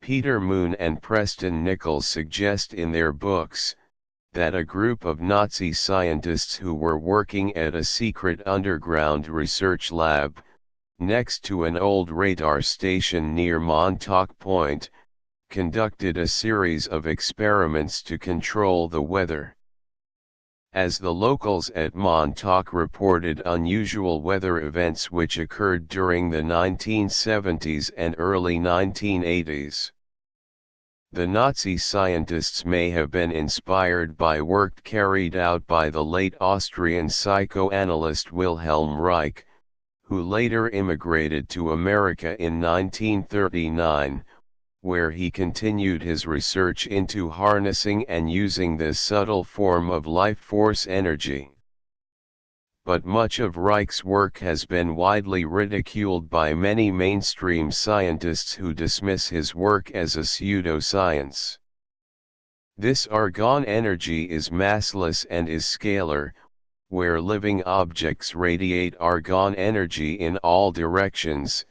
Peter Moon and Preston Nichols suggest in their books that a group of Nazi scientists who were working at a secret underground research lab next to an old radar station near Montauk Point conducted a series of experiments to control the weather. As the locals at Montauk reported unusual weather events which occurred during the 1970s and early 1980s. The Nazi scientists may have been inspired by work carried out by the late Austrian psychoanalyst Wilhelm Reich, who later immigrated to America in 1939, where he continued his research into harnessing and using this subtle form of life force energy. But much of Reich's work has been widely ridiculed by many mainstream scientists who dismiss his work as a pseudoscience. This orgone energy is massless and is scalar, where living objects radiate orgone energy in all directions,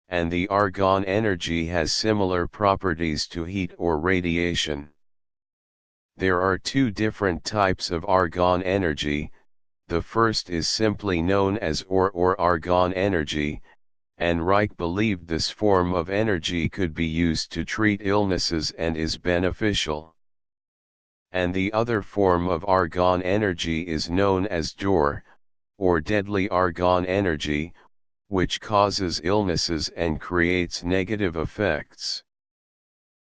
and the orgone energy has similar properties to heat or radiation. There are two different types of orgone energy. The first is simply known as or orgone energy, and Reich believed this form of energy could be used to treat illnesses and is beneficial. And the other form of orgone energy is known as DOR, or deadly orgone energy, which causes illnesses and creates negative effects.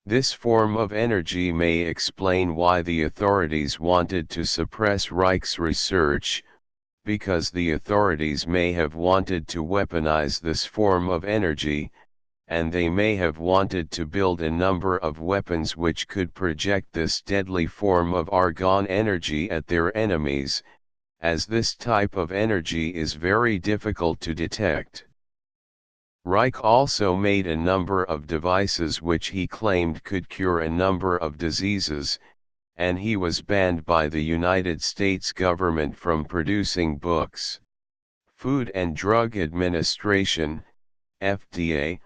This form of energy may explain why the authorities wanted to suppress Reich's research, because the authorities may have wanted to weaponize this form of energy, and they may have wanted to build a number of weapons which could project this deadly form of orgone energy at their enemies, as this type of energy is very difficult to detect. Reich also made a number of devices which he claimed could cure a number of diseases, and he was banned by the United States government from producing books. Food and Drug Administration, FDA,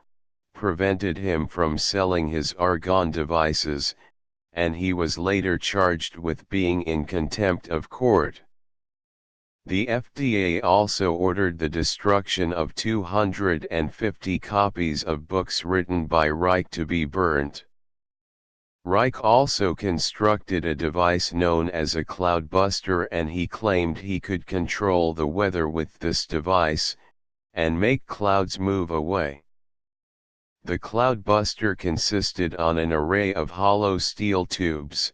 prevented him from selling his orgone devices, and he was later charged with being in contempt of court. The FDA also ordered the destruction of 250 copies of books written by Reich to be burnt. Reich also constructed a device known as a cloudbuster, and he claimed he could control the weather with this device, and make clouds move away. The cloudbuster consisted on an array of hollow steel tubes,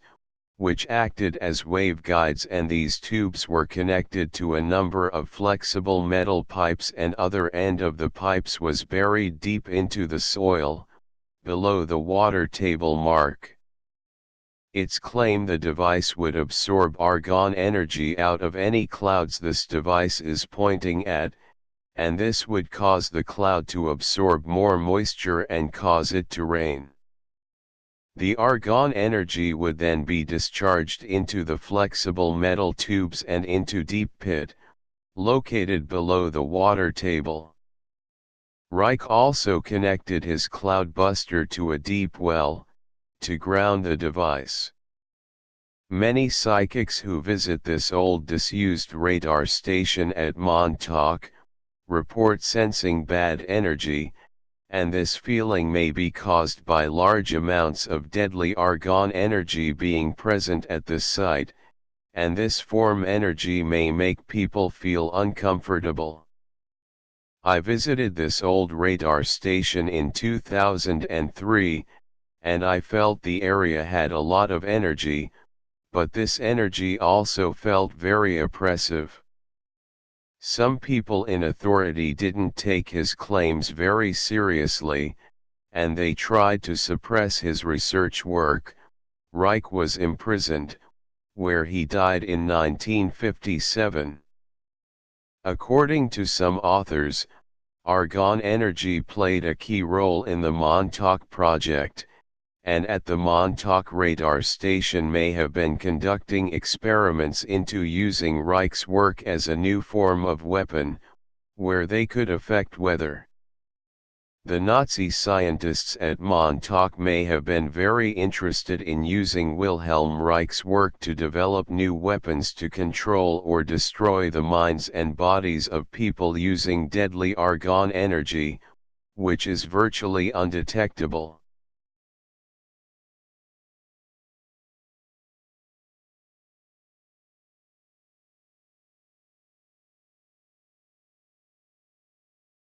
which acted as waveguides, and these tubes were connected to a number of flexible metal pipes, and other end of the pipes was buried deep into the soil, below the water table mark. It's claimed the device would absorb orgone energy out of any clouds this device is pointing at, and this would cause the cloud to absorb more moisture and cause it to rain. The orgone energy would then be discharged into the flexible metal tubes and into deep pit, located below the water table. Reich also connected his cloudbuster to a deep well, to ground the device. Many psychics who visit this old disused radar station at Montauk report sensing bad energy, and this feeling may be caused by large amounts of deadly orgone energy being present at this site, and this form energy may make people feel uncomfortable. I visited this old radar station in 2003, and I felt the area had a lot of energy, but this energy also felt very oppressive. Some people in authority didn't take his claims very seriously, and they tried to suppress his research work. Reich was imprisoned, where he died in 1957. According to some authors, orgone energy played a key role in the Montauk project, and at the Montauk radar station may have been conducting experiments into using Reich's work as a new form of weapon, where they could affect weather. The Nazi scientists at Montauk may have been very interested in using Wilhelm Reich's work to develop new weapons to control or destroy the minds and bodies of people using deadly argon energy, which is virtually undetectable.